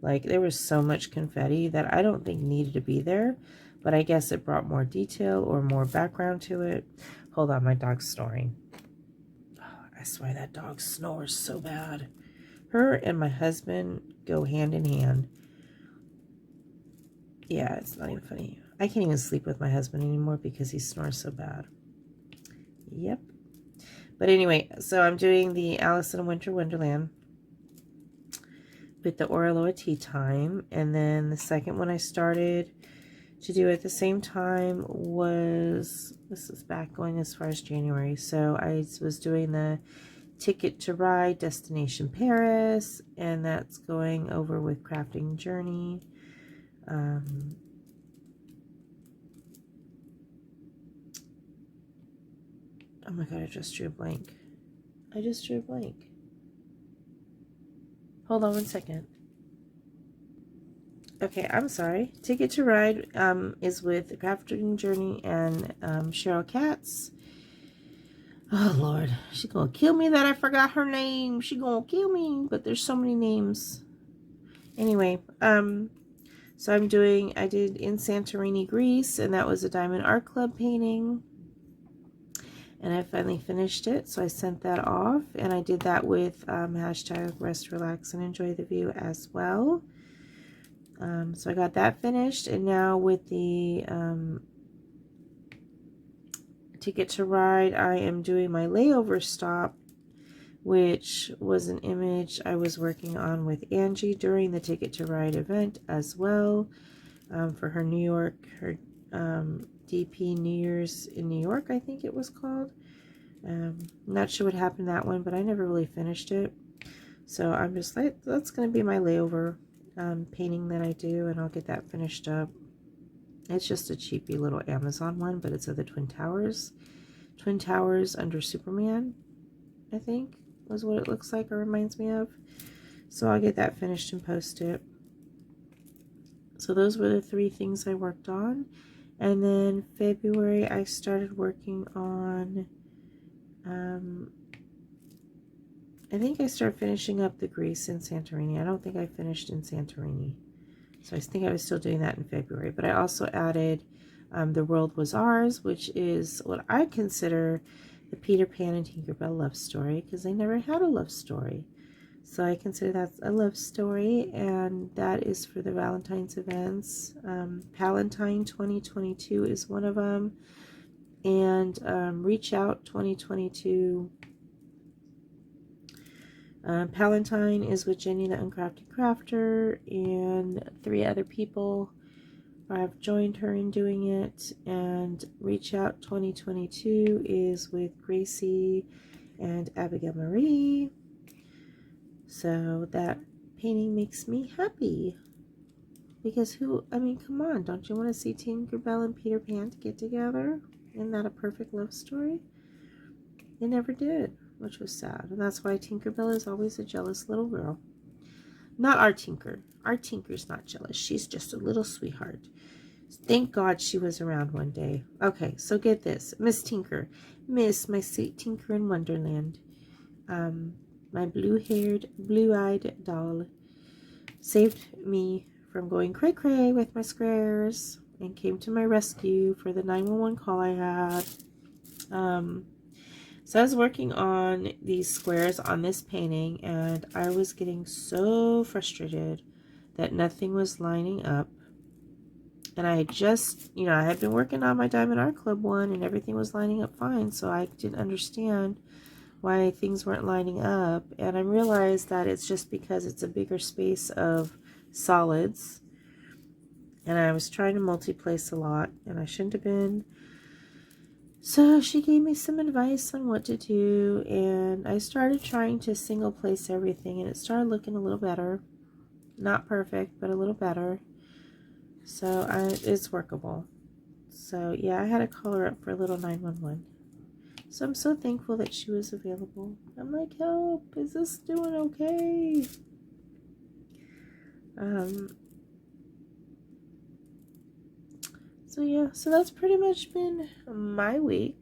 Like, there was so much confetti that I don't think needed to be there, but I guess it brought more detail or more background to it. Hold on, my dog's snoring. Oh, I swear that dog snores so bad. Her and my husband go hand in hand. Yeah, it's not even funny. I can't even sleep with my husband anymore because he snores so bad. Yep. But anyway, so I'm doing the Alice in a Winter Wonderland with the Oraloa Tea Time. And then the second one I started to do at the same time was, this is back going as far as January. So I was doing the Ticket to Ride Destination Paris, and that's going over with Crafting Journey. Oh my god, I just drew a blank. I just drew a blank. Hold on one second. Okay, I'm sorry. Ticket to Ride is with Crafting Journey and Cheryl Katz. Oh Lord, she's gonna kill me that I forgot her name. She gonna kill me, but there's so many names. Anyway, so I did in Santorini, Greece, and that was a Diamond Art Club painting. And I finally finished it, so I sent that off, and I did that with hashtag Rest, Relax, and Enjoy the View as well. So I got that finished, and now with the Ticket to Ride, I am doing my layover stop, which was an image I was working on with Angie during the Ticket to Ride event as well, for her New York, her DP New Year's in New York, I think it was called. Not sure what happened to that one, but I never really finished it. So I'm just like, that's going to be my layover painting that I do, and I'll get that finished up. It's just a cheapy little Amazon one, but it's of the Twin Towers. Twin Towers under Superman, I think, was what it looks like or reminds me of. So I'll get that finished and post it. So those were the 3 things I worked on. And then February, I started working on, I think I started finishing up the Greece in Santorini. I don't think I finished in Santorini. So I think I was still doing that in February. But I also added The World Was Ours, which is what I consider the Peter Pan and Tinkerbell love story, because they never had a love story. So I consider that a love story, and that is for the Valentine's events. Valentine 2022 is one of them, and Reach Out 2022. Valentine is with Jenny the Uncrafted Crafter, and 3 other people have joined her in doing it. And Reach Out 2022 is with Gracie and Abigail Marie. So that painting makes me happy, because come on, don't you want to see Tinkerbell and Peter Pan to get together? Isn't that a perfect love story? They never did, which was sad. And that's why Tinkerbell is always a jealous little girl. Not our Tinker. Our Tinker's not jealous. She's just a little sweetheart. Thank God she was around one day. Okay, so get this. Miss Tinker. Miss, my sweet Tinker in Wonderland. My blue-haired, blue-eyed doll saved me from going cray-cray with my squares and came to my rescue for the 911 call I had. So I was working on these squares on this painting, and I was getting so frustrated that nothing was lining up. And I had just, I had been working on my Diamond Art Club one, and everything was lining up fine. So I didn't understand why things weren't lining up. And I realized that it's just because it's a bigger space of solids. And I was trying to multi-place a lot, and I shouldn't have been. So she gave me some advice on what to do, and I started trying to single place everything, and it started looking a little better. Not perfect, but a little better. So it's workable. So yeah, I had to call her up for a little 911. So I'm so thankful that she was available. I'm like, help, is this doing okay? So yeah, so that's pretty much been my week.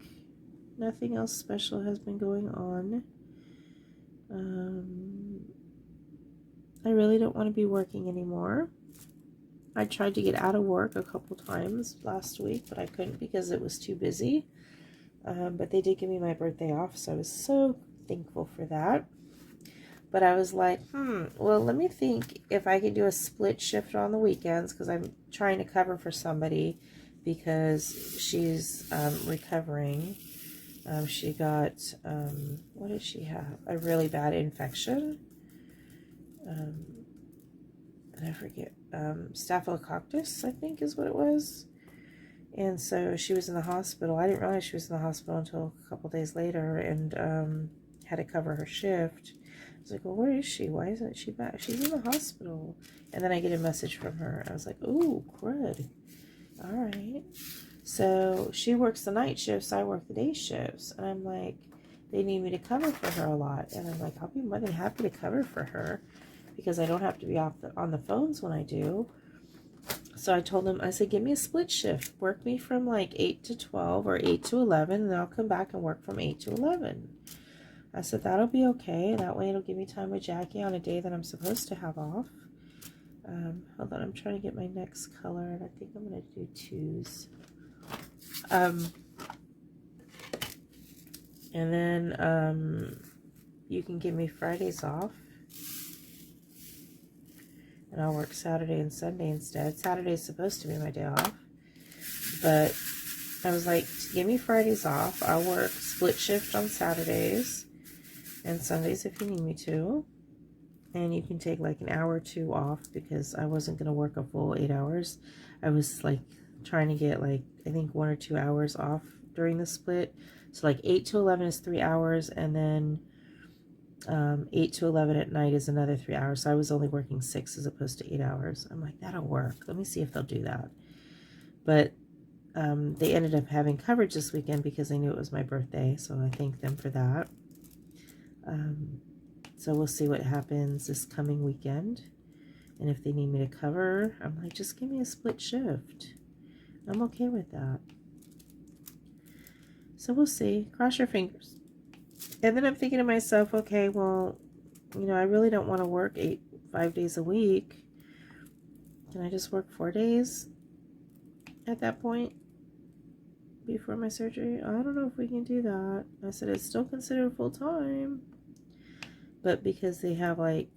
Nothing else special has been going on. I really don't want to be working anymore. I tried to get out of work a couple times last week, but I couldn't because it was too busy. But they did give me my birthday off, so I was so thankful for that. But I was like, well, let me think if I could do a split shift on the weekends, because I'm trying to cover for somebody because she's recovering. She got, what did she have? A really bad infection. I forget. Staphylococcus, I think is what it was. And so she was in the hospital. I didn't realize she was in the hospital until a couple days later, and had to cover her shift. I was like, well, where is she? Why isn't she back? She's in the hospital. And then I get a message from her. I was like, ooh, crud. All right. So she works the night shifts, I work the day shifts. And I'm like, they need me to cover for her a lot. And I'm like, I'll be more than happy to cover for her because I don't have to be on the phones when I do. So I told him, I said, give me a split shift. Work me from like 8 to 12 or 8 to 11, and then I'll come back and work from 8 to 11. I said, that'll be okay. That way it'll give me time with Jackie on a day that I'm supposed to have off. Hold on, I'm trying to get my next color, and I think I'm going to do twos. And then you can give me Fridays off. And I'll work Saturday and Sunday instead. Saturday is supposed to be my day off. But I was like, give me Fridays off. I'll work split shift on Saturdays and Sundays if you need me to. And you can take like an hour or two off because I wasn't going to work a full 8 hours. I was like trying to get like, I think 1 or 2 hours off during the split. So like 8 to 11 is 3 hours, and then 8 to 11 at night is another 3 hours. So I was only working 6 as opposed to 8 hours. I'm like, that'll work. Let me see if they'll do that. But they ended up having coverage this weekend because they knew it was my birthday. So I thank them for that. So we'll see what happens this coming weekend. And if they need me to cover, I'm like, just give me a split shift. I'm okay with that. So we'll see. Cross your fingers. And then I'm thinking to myself, okay, well, I really don't want to work 5 days a week. Can I just work 4 days at that point before my surgery? I don't know if we can do that. I said it's still considered full time, but because they have like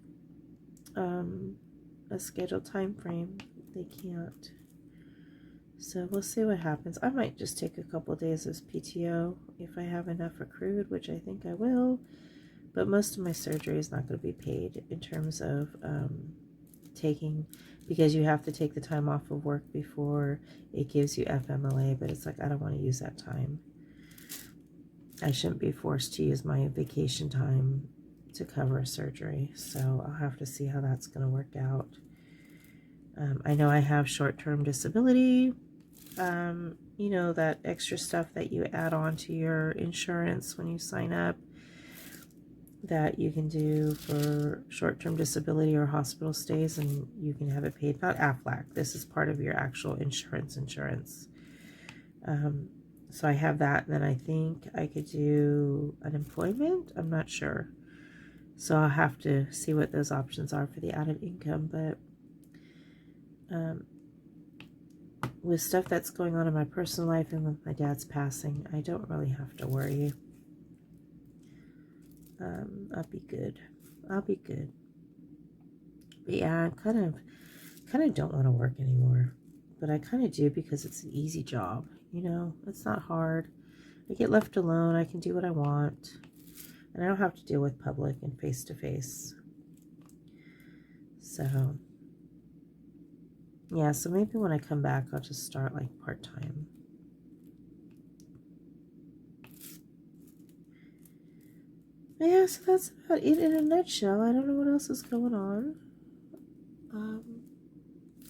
a scheduled time frame, they can't. So we'll see what happens. I might just take a couple days as PTO if I have enough accrued, which I think I will. But most of my surgery is not going to be paid in terms of taking, because you have to take the time off of work before it gives you FMLA. But it's like, I don't want to use that time. I shouldn't be forced to use my vacation time to cover a surgery. So I'll have to see how that's going to work out. I know I have short-term disability. That extra stuff that you add on to your insurance when you sign up that you can do for short-term disability or hospital stays, and you can have it paid. Not AFLAC. This is part of your actual insurance. So I have that, and then I think I could do unemployment. I'm not sure. So I'll have to see what those options are for the added income, but with stuff that's going on in my personal life and with my dad's passing, I don't really have to worry. I'll be good. I'll be good. But yeah, I kind of don't want to work anymore. But I kind of do because it's an easy job. You know, it's not hard. I get left alone. I can do what I want. And I don't have to deal with public and face-to-face. So, yeah, so maybe when I come back, I'll just start like part-time. Yeah, so that's about it in a nutshell. I don't know what else is going on.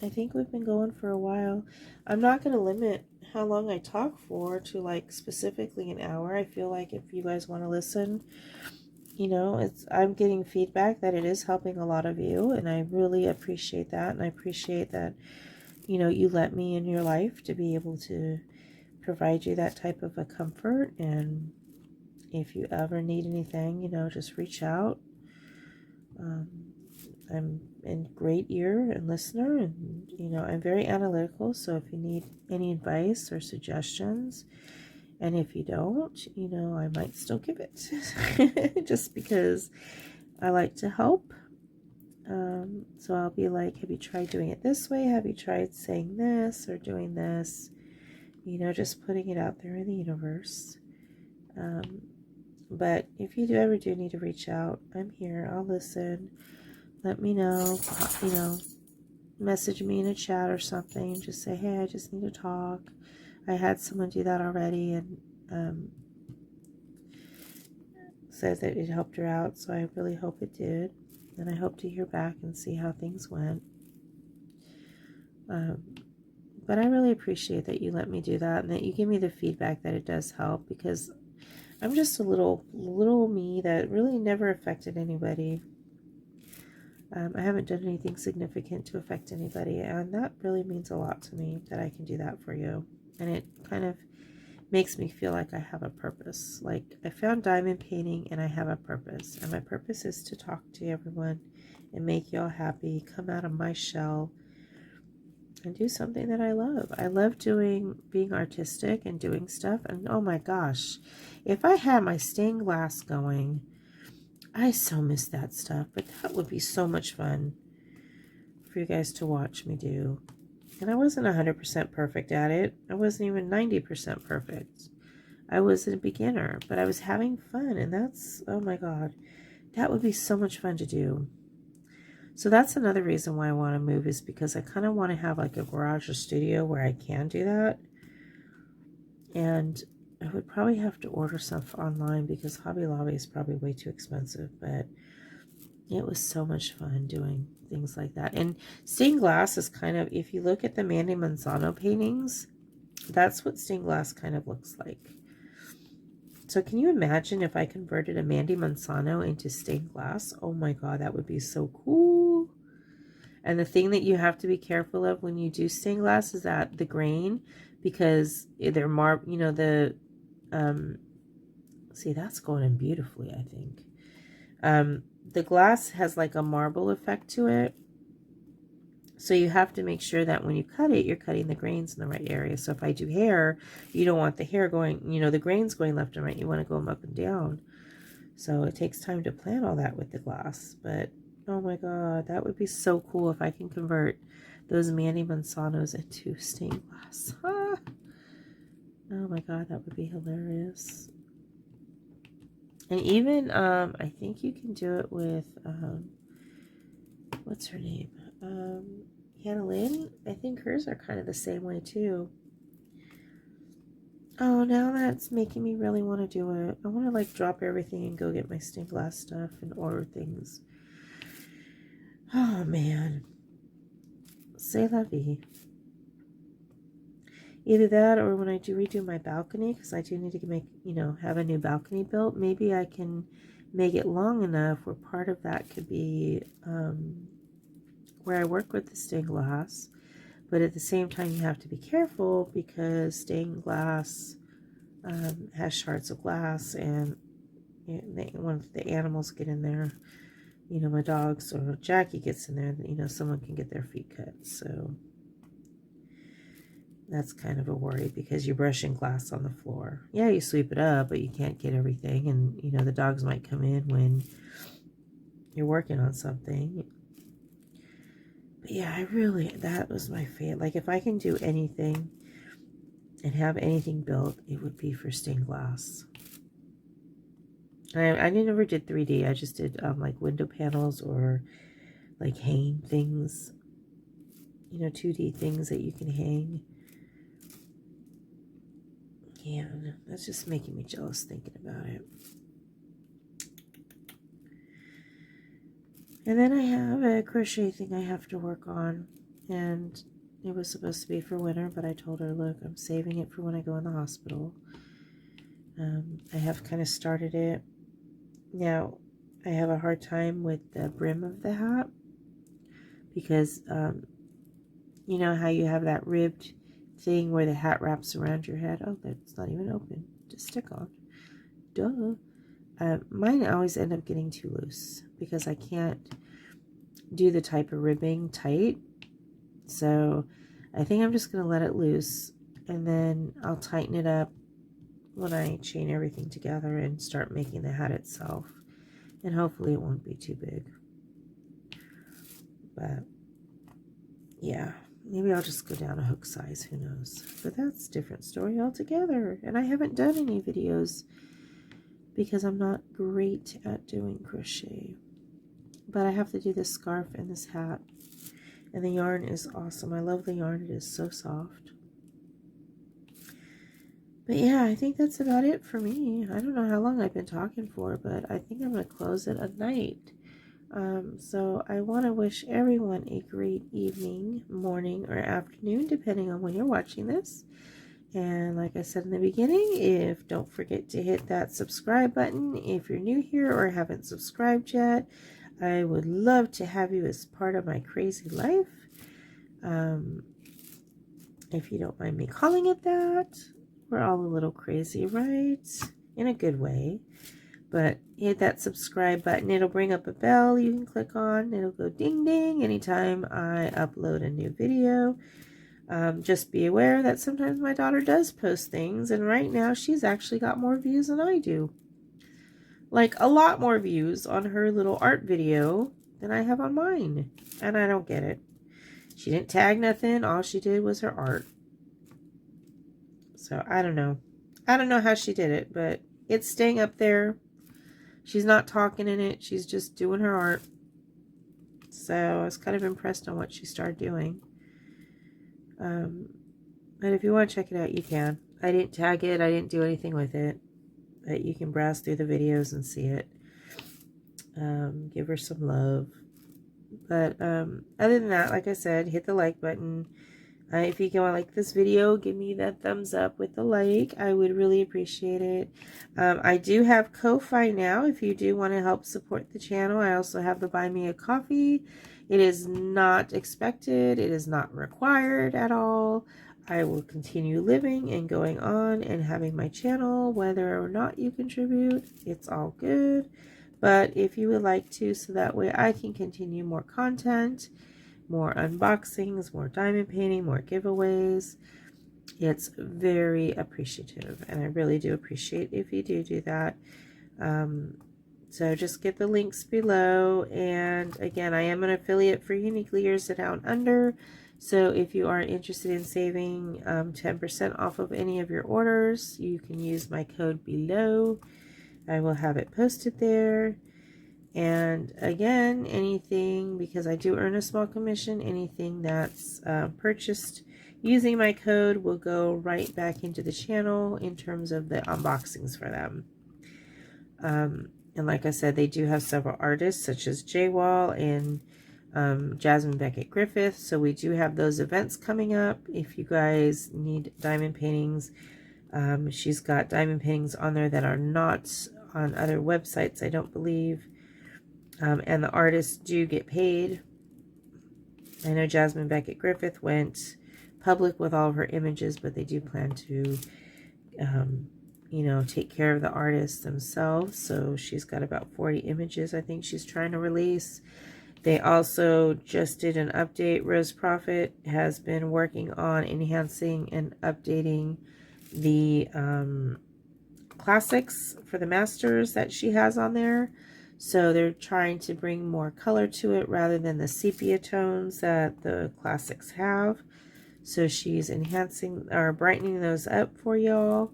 I think we've been going for a while. I'm not going to limit how long I talk for to like specifically an hour. I feel like if you guys want to listen, you know, I'm getting feedback that it is helping a lot of you, and I really appreciate that. And I appreciate that, you know, you let me in your life to be able to provide you that type of a comfort. And if you ever need anything, you know, just reach out. I'm a great ear and listener, and you know, I'm very analytical, so if you need any advice or suggestions, and if you don't, you know, I might still give it just because I like to help. So I'll be like, have you tried doing it this way? Have you tried saying this or doing this? You know, just putting it out there in the universe. But if you ever do need to reach out, I'm here. I'll listen. Let me know, you know, message me in a chat or something. Just say, hey, I just need to talk. I had someone do that already and said that it helped her out, so I really hope it did. And I hope to hear back and see how things went. But I really appreciate that you let me do that and that you give me the feedback that it does help, because I'm just a little me that really never affected anybody. I haven't done anything significant to affect anybody, and that really means a lot to me that I can do that for you. And it kind of makes me feel like I have a purpose. Like I found diamond painting and I have a purpose. And my purpose is to talk to everyone and make y'all happy, come out of my shell and do something that I love. I love being artistic and doing stuff. And oh my gosh, if I had my stained glass going, I so miss that stuff, but that would be so much fun for you guys to watch me do. And I wasn't 100% perfect at it. I wasn't even 90% perfect. I was a beginner, but I was having fun, and that's, oh my God, that would be so much fun to do. So that's another reason why I want to move, is because I kind of want to have like a garage or studio where I can do that. And I would probably have to order stuff online because Hobby Lobby is probably way too expensive, but it was so much fun doing things like that. And stained glass is kind of, if you look at the Mandy Manzano paintings, that's what stained glass kind of looks like. So can you imagine if I converted a Mandy Manzano into stained glass? Oh my God, that would be so cool. And the thing that you have to be careful of when you do stained glass is that the grain, because they're you know, the, see, that's going in beautifully, I think. The glass has like a marble effect to it. So you have to make sure that when you cut it, you're cutting the grains in the right area. So if I do hair, you don't want the hair going, you know, the grains going left and right. You want to go them up and down. So it takes time to plan all that with the glass. But oh my God, that would be so cool if I can convert those Mandy Manzanos into stained glass. Ah. Oh my God, that would be hilarious. And even, I think you can do it with, what's her name? Hannah Lynn. I think hers are kind of the same way too. Oh, now that's making me really want to do it. I want to like drop everything and go get my stained glass stuff and order things. Oh man. C'est la vie. Either that, or when I do redo my balcony, because I do need to make, you know, have a new balcony built, maybe I can make it long enough where part of that could be where I work with the stained glass. But at the same time, you have to be careful because stained glass has shards of glass, and when the animals get in there, you know, my dogs or Jackie gets in there, you know, someone can get their feet cut. So that's kind of a worry because you're brushing glass on the floor. Yeah, you sweep it up, but you can't get everything. And, you know, the dogs might come in when you're working on something. But yeah, that was my favorite. Like, if I can do anything and have anything built, it would be for stained glass. I never did 3D. I just did, like, window panels or, like, hanging things. You know, 2D things that you can hang. Yeah, that's just making me jealous thinking about it. And then I have a crochet thing I have to work on. And it was supposed to be for winter, but I told her, look, I'm saving it for when I go in the hospital. I have kind of started it. Now, I have a hard time with the brim of the hat. Because, you know how you have that ribbed thing where the hat wraps around your head? Oh, that's not even open. Just stick on. Duh. Mine always end up getting too loose because I can't do the type of ribbing tight. So I think I'm just going to let it loose, and then I'll tighten it up when I chain everything together and start making the hat itself. And hopefully it won't be too big. But yeah, maybe I'll just go down a hook size, who knows. But that's a different story altogether. And I haven't done any videos because I'm not great at doing crochet. But I have to do this scarf and this hat. And the yarn is awesome. I love the yarn. It is so soft. But yeah, I think that's about it for me. I don't know how long I've been talking for, but I think I'm going to close it at night. So I want to wish everyone a great evening, morning, or afternoon, depending on when you're watching this. And like I said in the beginning, don't forget to hit that subscribe button if you're new here or haven't subscribed yet. I would love to have you as part of my crazy life. If you don't mind me calling it that. We're all a little crazy, right? In a good way. But hit that subscribe button. It'll bring up a bell you can click on. It'll go ding ding anytime I upload a new video. Just be aware that sometimes my daughter does post things, and right now she's actually got more views than I do. Like a lot more views on her little art video than I have on mine. And I don't get it. She didn't tag nothing. All she did was her art. So I don't know. I don't know how she did it, but it's staying up there. She's not talking in it. She's just doing her art. So I was kind of impressed on what she started doing. But if you want to check it out, you can. I didn't tag it. I didn't do anything with it. But you can browse through the videos and see it. Give her some love. But other than that, like I said, hit the like button. If you can like this video, give me that thumbs up with the like. I would really appreciate it. I do have Ko-Fi now if you do want to help support the channel. I also have the Buy Me a Coffee. It is not expected. It is not required at all. I will continue living and going on and having my channel, whether or not you contribute. It's all good. But if you would like to, so that way I can continue more content, more unboxings, more diamond painting, more giveaways. It's very appreciative, and I really do appreciate if you do that. So just get the links below. And again, I am an affiliate for Uniquely Yours Down Under. So if you are interested in saving 10% off of any of your orders, you can use my code below. I will have it posted there. And again, anything, because I do earn a small commission, anything that's purchased using my code will go right back into the channel in terms of the unboxings for them. And like I said, they do have several artists such as J-Wall and Jasmine Beckett Griffith. So we do have those events coming up. If you guys need diamond paintings, she's got diamond paintings on there that are not on other websites, I don't believe. And the artists do get paid. I know Jasmine Beckett Griffith went public with all of her images, but they do plan to, you know, take care of the artists themselves. So she's got about 40 images I think she's trying to release. They also just did an update. Rose Profit has been working on enhancing and updating the classics for the masters that she has on there. So they're trying to bring more color to it rather than the sepia tones that the classics have. So she's enhancing or brightening those up for y'all.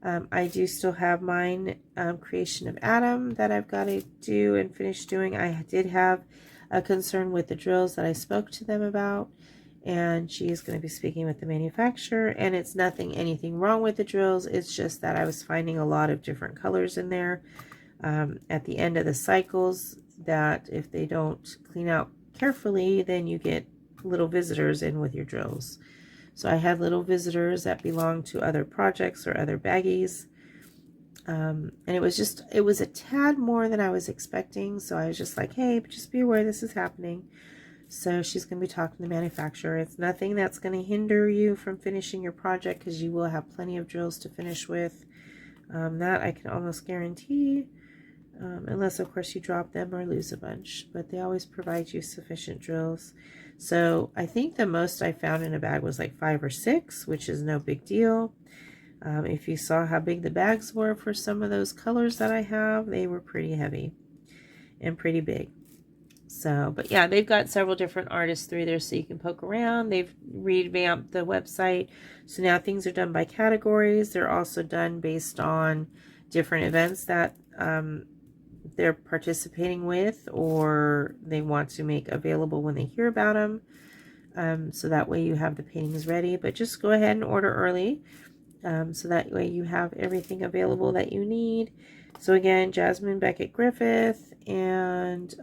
I do still have mine, Creation of Adam, that I've got to do and finish doing. I did have a concern with the drills that I spoke to them about, and she is going to be speaking with the manufacturer, and it's anything wrong with the drills. It's just that I was finding a lot of different colors in there at the end of the cycles that if they don't clean out carefully, then you get little visitors in with your drills. So I had little visitors that belonged to other projects or other baggies. And it was a tad more than I was expecting. So I was just like, hey, just be aware this is happening. So she's going to be talking to the manufacturer. It's nothing that's going to hinder you from finishing your project because you will have plenty of drills to finish with. That I can almost guarantee. Unless, of course, you drop them or lose a bunch. But they always provide you sufficient drills. So I think the most I found in a bag was like 5 or 6, which is no big deal. If you saw how big the bags were for some of those colors that I have, they were pretty heavy and pretty big. So, but yeah, they've got several different artists through there so you can poke around. They've revamped the website. So now things are done by categories. They're also done based on different events that they're participating with or they want to make available when they hear about them. So that way you have the paintings ready. But just go ahead and order early. So that way you have everything available that you need. So again, Jasmine Beckett Griffith and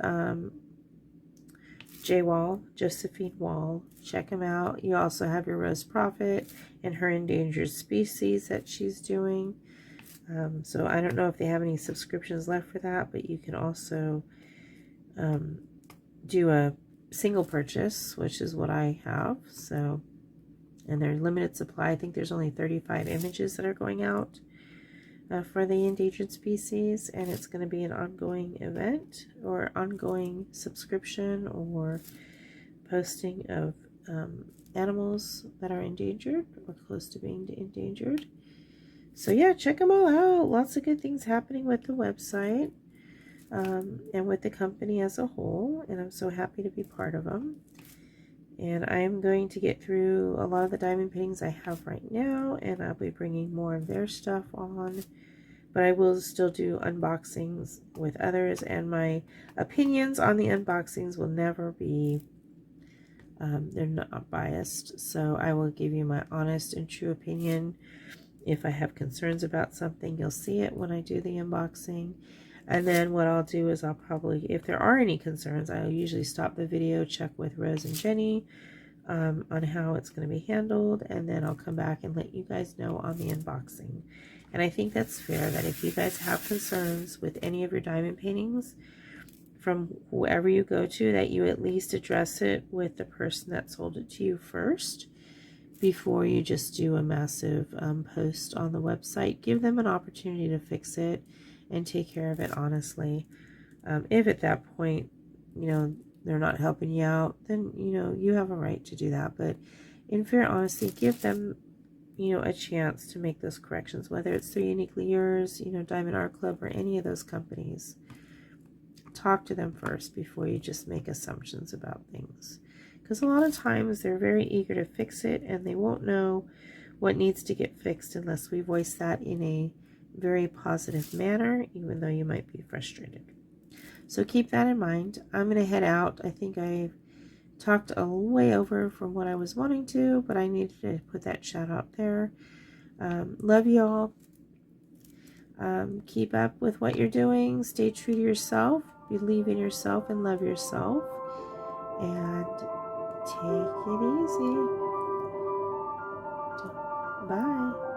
J. Wall, Josephine Wall. Check them out. You also have your Rose Prophet and her endangered species that she's doing. So I don't know if they have any subscriptions left for that, but you can also do a single purchase, which is what I have. So, and they're limited supply. I think there's only 35 images that are going out for the endangered species, and it's going to be an ongoing event or ongoing subscription or posting of animals that are endangered or close to being endangered. So yeah, check them all out. Lots of good things happening with the website and with the company as a whole, and I'm so happy to be part of them. And I'm going to get through a lot of the diamond paintings I have right now, and I'll be bringing more of their stuff on. But I will still do unboxings with others, and my opinions on the unboxings will never be, they're not biased. So I will give you my honest and true opinion. If I have concerns about something, you'll see it when I do the unboxing. And then what I'll do is I'll probably, if there are any concerns, I'll usually stop the video, check with Rose and Jenny on how it's going to be handled, and then I'll come back and let you guys know on the unboxing. And I think that's fair, that if you guys have concerns with any of your diamond paintings from whoever you go to, that you at least address it with the person that sold it to you first before you just do a massive post on the website. Give them an opportunity to fix it and take care of it honestly. If at that point, they're not helping you out, then, you have a right to do that. But in fair honesty, give them, a chance to make those corrections, whether it's through Uniquely Yours, Diamond Art Club, or any of those companies. Talk to them first before you just make assumptions about things. Because a lot of times they're very eager to fix it, and they won't know what needs to get fixed unless we voice that in a very positive manner, even though you might be frustrated. So keep that in mind. I'm going to head out. I think I've talked a way over from what I was wanting to, but I needed to put that shout out there. Love y'all. Keep up with what you're doing. Stay true to yourself. Believe in yourself and love yourself. And take it easy. Bye.